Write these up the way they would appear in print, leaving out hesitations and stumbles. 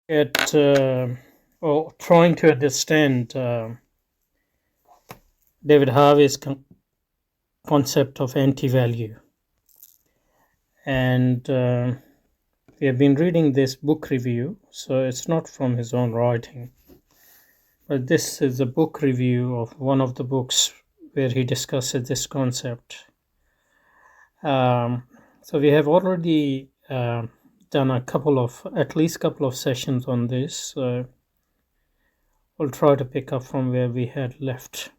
at or trying to understand David Harvey's concept of anti-value. And we have been reading this book review, so it's not from his own writing, but this is a book review of one of the books where he discusses this concept. So we have already done at least couple of sessions on this. We'll try to pick up from where we had left.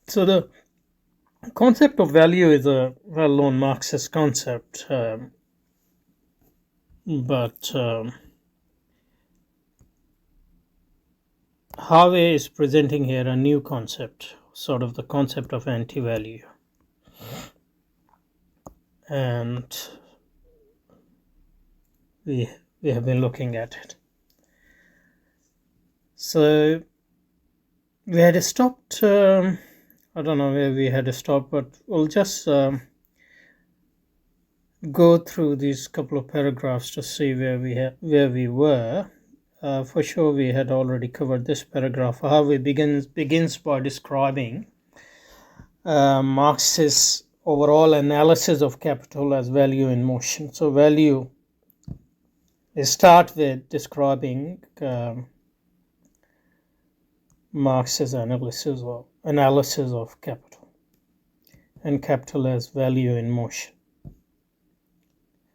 So the concept of value is a well-known Marxist concept, but Harvey is presenting here a new concept, sort of the concept of anti-value. And we have been looking at it. So we had stopped, I don't know where we had stopped, but we'll just go through these couple of paragraphs to see where we were. For sure, we had already covered this paragraph. Harvey begins by describing Marx's overall analysis of capital as value in motion. So value, they start with describing Marx's analysis of capital, and capital as value in motion.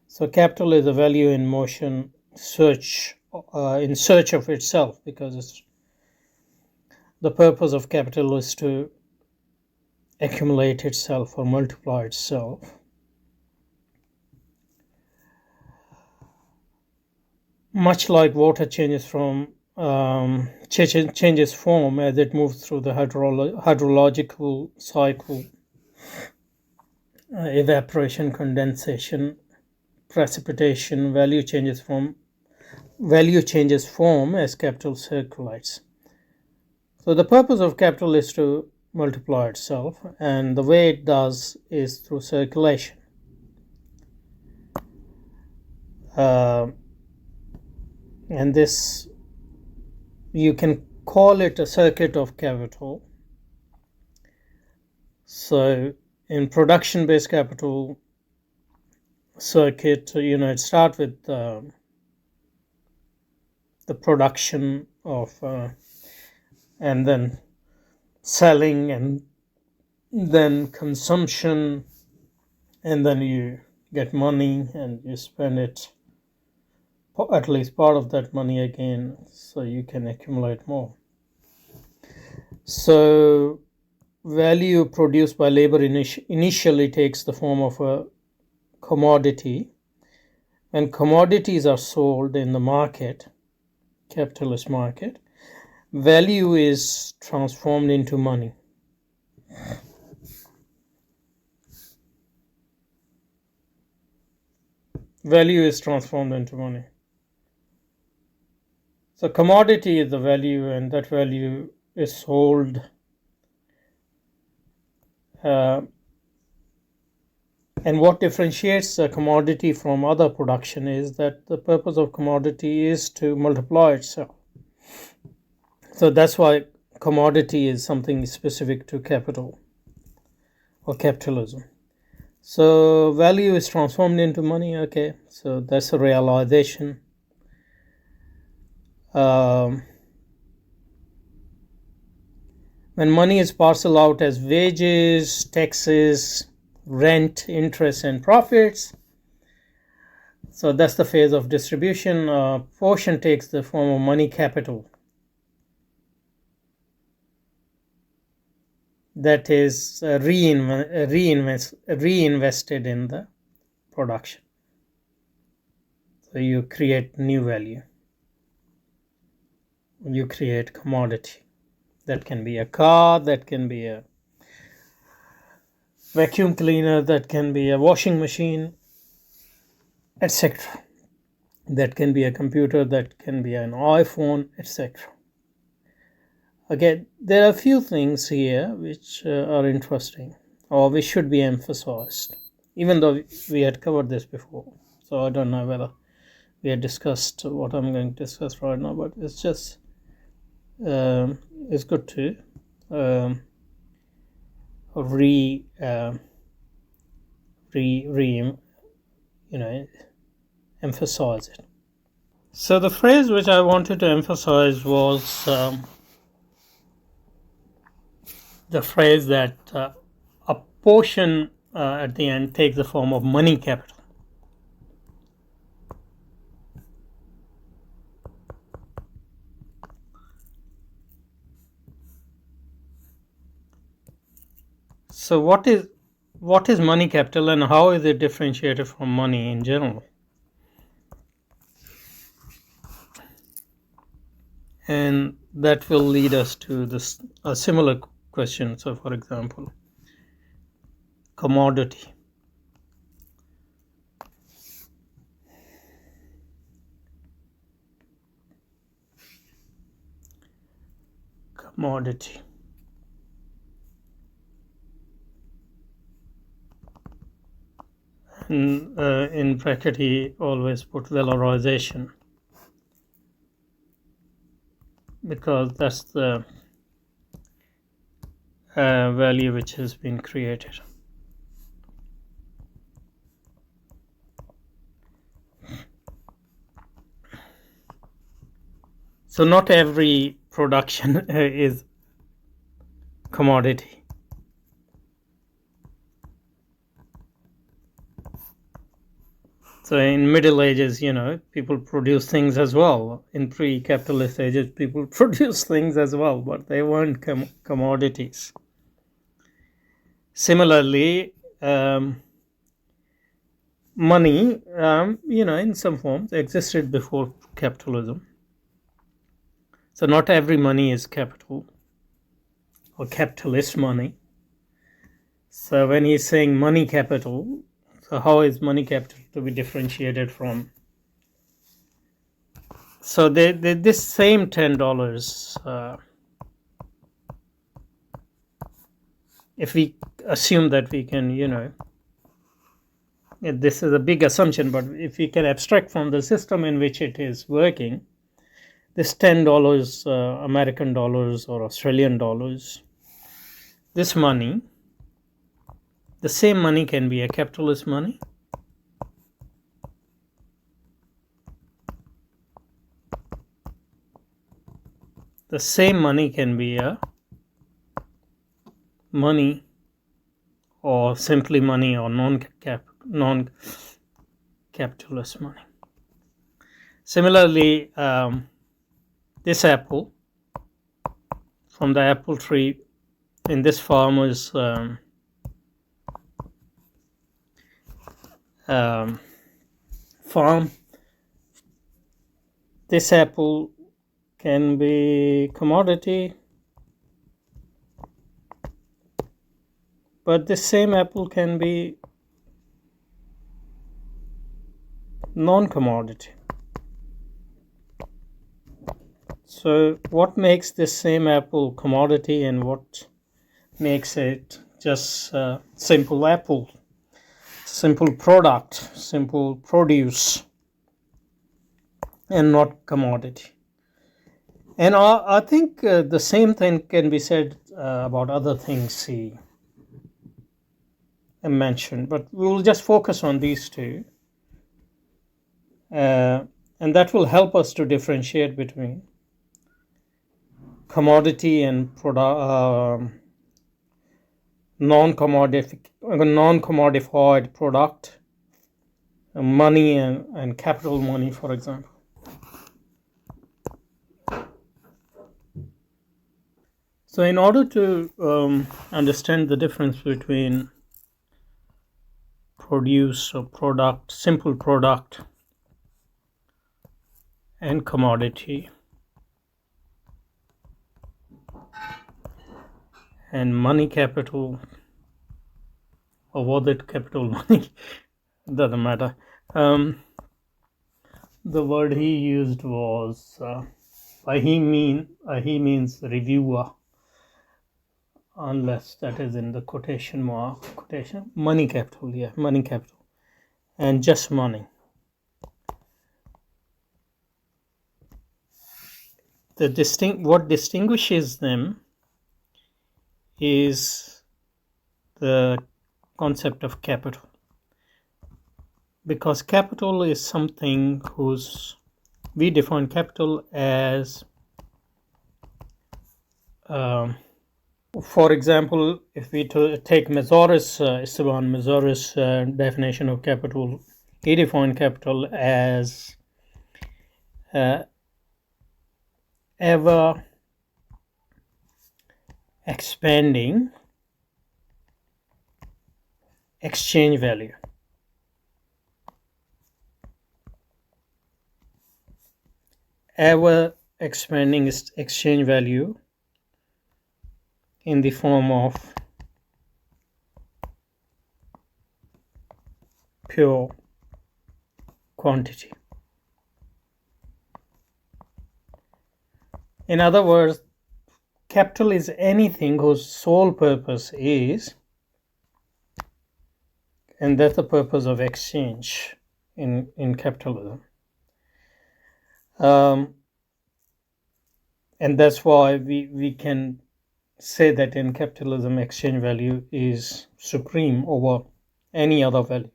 So capital is a value in motion, in search of itself, because the purpose of capital is to accumulate itself or multiply itself. Much like water changes form as it moves through the hydrological cycle, evaporation, condensation, precipitation, value changes form as capital circulates. So the purpose of capital is to multiply itself, and the way it does is through circulation. And this, you can call it a circuit of capital. So in production-based capital circuit, it starts with the production of and then selling, and then consumption, and then you get money and you spend it, at least part of that money again, so you can accumulate more. So value produced by labor initially takes the form of a commodity, and commodities are sold in the market, capitalist market. Value is transformed into money. Value is transformed into money. So commodity is the value, and that value is sold. And what differentiates a commodity from other production is that the purpose of commodity is to multiply itself. So that's why commodity is something specific to capital or capitalism. So value is transformed into money. Okay, so that's a realization. When money is parceled out as wages, taxes, rent, interest, and profits, so that's the phase of distribution. Portion takes the form of money capital, that is reinvested in the production. So you create new value. You create commodity. That can be a car, that can be a vacuum cleaner, that can be a washing machine, etc. That can be a computer, that can be an iPhone, etc. Again, there are a few things here which are interesting, or which should be emphasized, even though we had covered this before. So I don't know whether we had discussed what I'm going to discuss right now, but it's just it's good to emphasize it. So the phrase which I wanted to emphasize was the phrase that a portion at the end takes the form of money capital. So what is money capital, and how is it differentiated from money in general? And that will lead us to a similar question. So, for example, commodity. Commodity. And in bracket he always put valorization, because that's the value which has been created. So not every production is commodity. So in Middle Ages, people produce things as well. In pre-capitalist ages, people produce things as well, but they weren't commodities. Similarly, money, in some forms existed before capitalism. So not every money is capital or capitalist money. So when he's saying money capital, so how is money capital to be differentiated from? So this same $10, if we assume that we can, this is a big assumption, but if we can abstract from the system in which it is working, this $10, American dollars or Australian dollars, this money, the same money can be a capitalist money. The same money can be a money or simply money or non-capitalist money. Similarly, this apple from the apple tree in this farmer's farm, this apple can be commodity, but this same apple can be non-commodity. So what makes this same apple commodity and what makes it just simple apple, simple product, simple produce, and not commodity? And I think the same thing can be said about other things he mentioned, but we will just focus on these two, and that will help us to differentiate between commodity and non-commodified product, money and capital money, for example. So in order to understand the difference between produce or product, simple product, and commodity, and money capital, or was it capital money? Doesn't matter. The word he used was he means reviewer, unless that is in the quotation, money capital, money capital, and just money. what distinguishes them is the concept of capital, because capital is something we define capital as for example, if we take Esteban Mazoris definition of capital, he defined capital as ever expanding exchange value. Ever expanding exchange value in the form of pure quantity. In other words, capital is anything whose sole purpose is, and that's the purpose of exchange in capitalism. And that's why we can say that in capitalism, exchange value is supreme over any other value,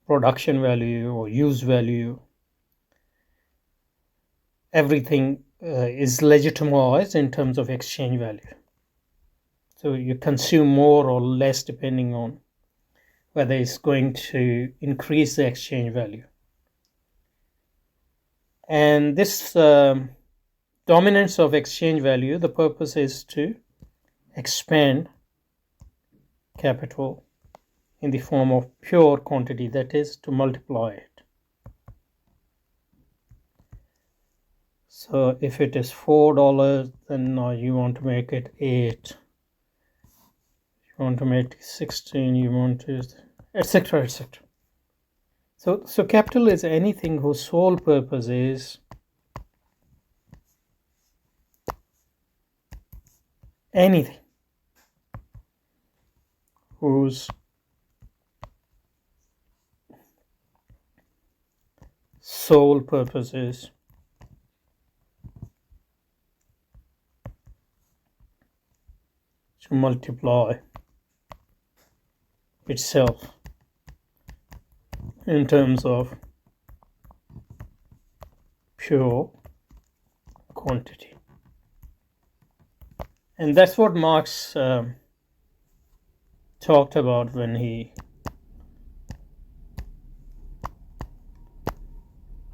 production value or use value. Everything is legitimized in terms of exchange value. So you consume more or less depending on whether it's going to increase the exchange value. And this dominance of exchange value, the purpose is to expand capital in the form of pure quantity, that is, to multiply it. So if it is $4, then now you want to make it 8. You want to make it 16, you want to, etc., etc. So capital is anything whose sole purpose is anything whose sole purpose is to multiply itself in terms of pure quantity. And that's what Marx talked about when he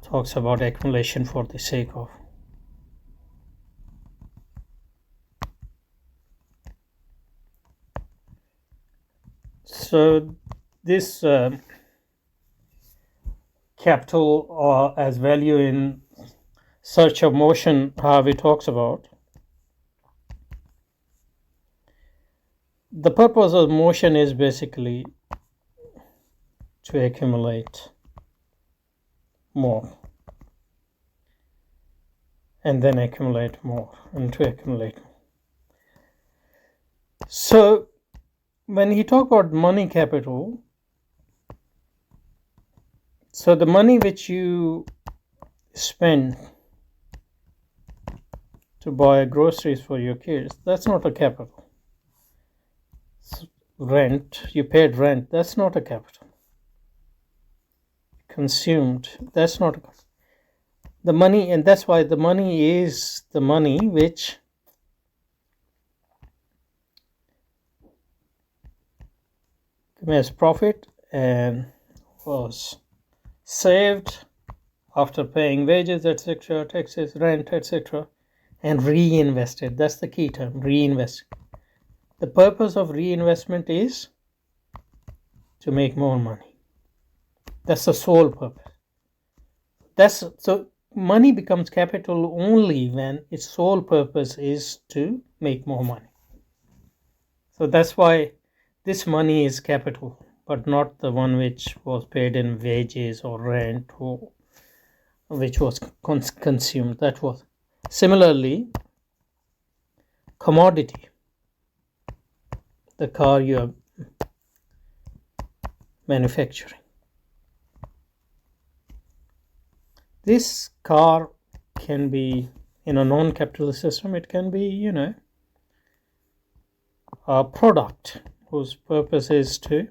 talks about accumulation for the sake of. So this capital as value in search of motion, Harvey talks about. The purpose of motion is basically to accumulate more, and then accumulate more, and to accumulate more. So when he talked about money capital, so the money which you spend to buy groceries for your kids, that's not a capital. Rent, you paid rent, that's not a capital. Consumed, that's not a capital. The money, and that's why the money is the money which as profit and was saved after paying wages, etc., taxes, rent, etc., and reinvested. That's the key term, reinvested. The purpose of reinvestment is to make more money. That's the sole purpose. So money becomes capital only when its sole purpose is to make more money. So that's why this money is capital, but not the one which was paid in wages or rent or which was consumed. That was similarly commodity. The car you are manufacturing. This car can be In a non-capitalist system, it can be, a product whose purpose is to,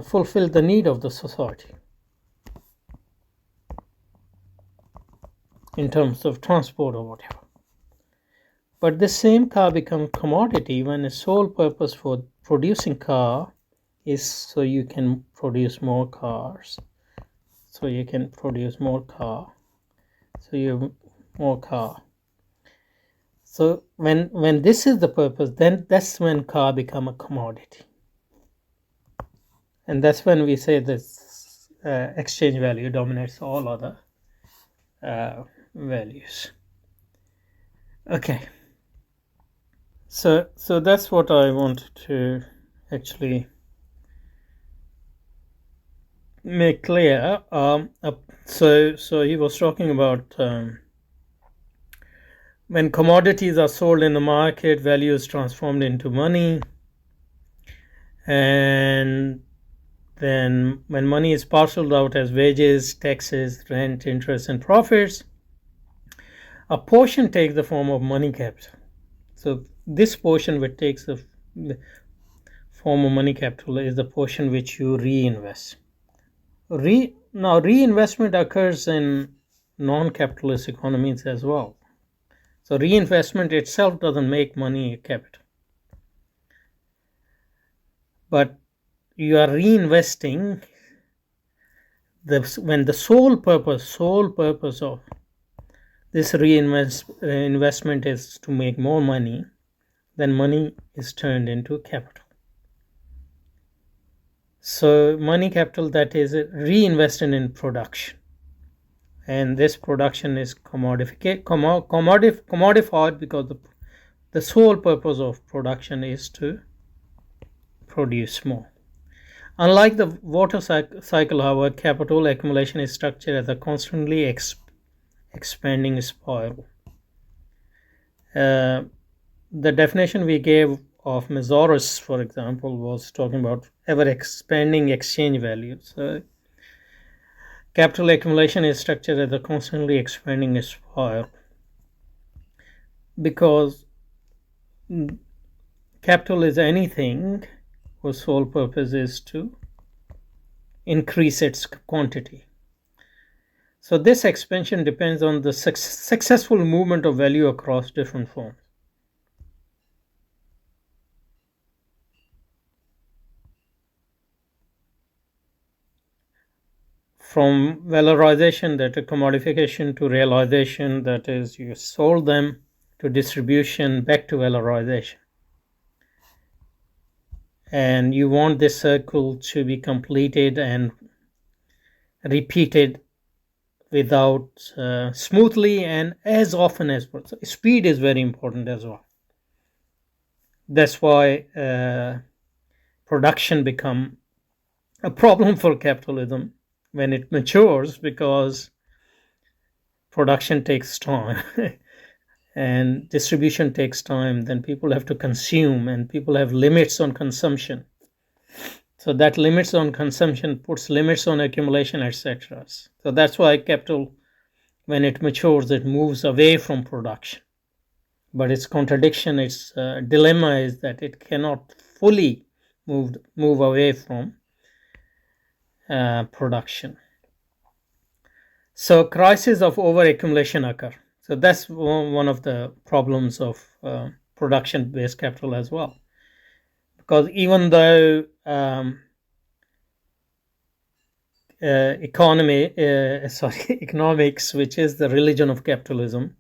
fulfill the need of the society in terms of transport or whatever. But this same car becomes commodity when its sole purpose for producing car is so you can produce more cars. So you can produce more car. So you have more car. So when this is the purpose, then that's when car become a commodity. And that's when we say this exchange value dominates all other values. Okay. So that's what I wanted to actually make clear. So he was talking about when commodities are sold in the market, value is transformed into money, and then when money is parceled out as wages, taxes, rent, interest, and profits, a portion takes the form of money capital. So this portion which takes the form of money capital is the portion which you reinvest. Now reinvestment occurs in non-capitalist economies as well. So reinvestment itself doesn't make money capital, but you are reinvesting when the sole purpose of this investment is to make more money, then money is turned into capital. So money capital that is reinvested in production, and this production is commodified because the sole purpose of production is to produce more. Unlike the water cycle, however, capital accumulation is structured as a constantly expanding spiral. The definition we gave of Mesorius, for example, was talking about ever-expanding exchange value. So capital accumulation is structured as a constantly expanding spiral because capital is anything whose sole purpose is to increase its quantity. So this expansion depends on the successful movement of value across different forms. From valorization, that is commodification, to realization, that is you sold them, to distribution, back to valorization. And you want this circle to be completed and repeated without smoothly and as often as possible. Speed is very important as well. That's why production become a problem for capitalism when it matures, because production takes time and distribution takes time. Then people have to consume, and people have limits on consumption. So that limits on consumption puts limits on accumulation, etc. So that's why capital, when it matures, it moves away from production. But its contradiction, its dilemma is that it cannot fully move away from production. So crises of overaccumulation occur. So that's one of the problems of production-based capital as well. Because even though economics, which is the religion of capitalism,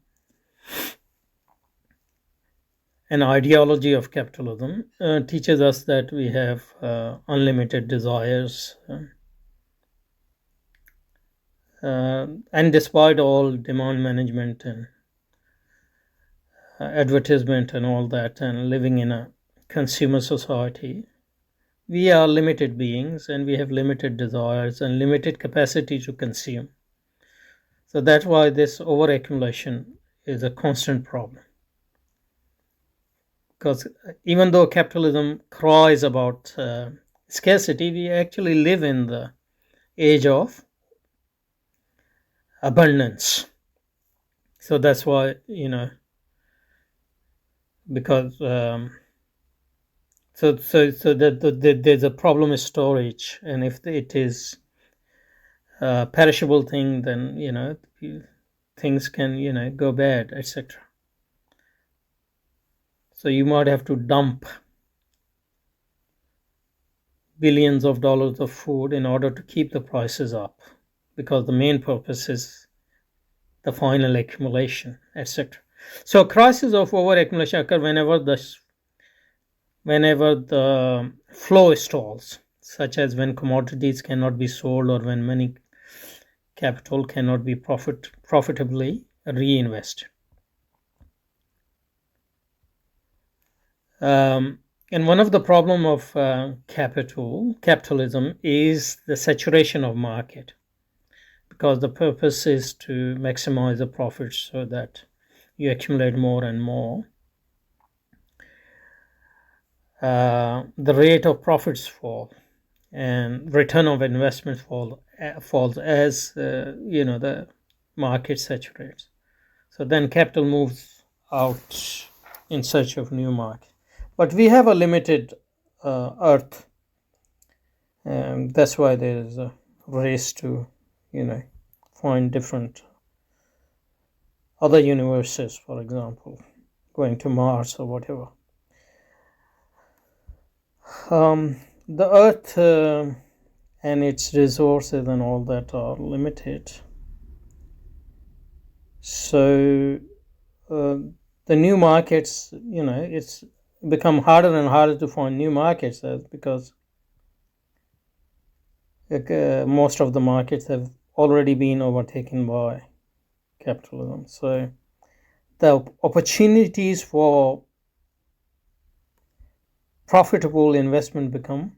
an ideology of capitalism, teaches us that we have unlimited desires, and despite all demand management and advertisement and all that, and living in a consumer society, we are limited beings, and we have limited desires and limited capacity to consume. So that's why this overaccumulation is a constant problem. Because even though capitalism cries about scarcity, we actually live in the age of abundance. So that's why, because there's a problem with storage, and if it is a perishable thing, then things can go bad, etc. So you might have to dump billions of dollars of food in order to keep the prices up, because the main purpose is the final accumulation, etc. So crisis of over accumulation occur whenever the flow stalls, such as when commodities cannot be sold or when money capital cannot be profitably reinvested. And one of the problem of capitalism is the saturation of market, because the purpose is to maximize the profits so that you accumulate more and more. The rate of profits fall and return of investment falls as the market saturates. So then capital moves out in search of new market. But we have a limited earth, and that's why there is a race to find different other universes, for example, going to Mars or whatever. The earth and its resources and all that are limited. So the new markets, it's become harder and harder to find new markets because most of the markets have already been overtaken by capitalism. So the opportunities for profitable investment become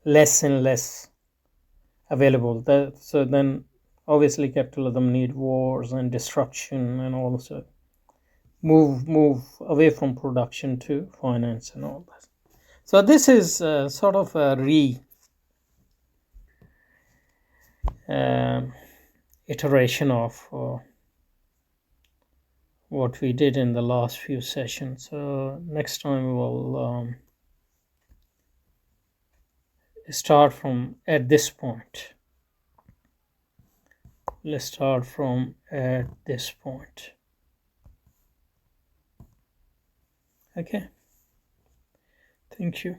less and less available. So then obviously capitalism need wars and destruction and also move away from production to finance and all that. So this is sort of a iteration of what we did in the last few sessions. So next time we will start from at this point. Let's start from at this point. Okay. Thank you.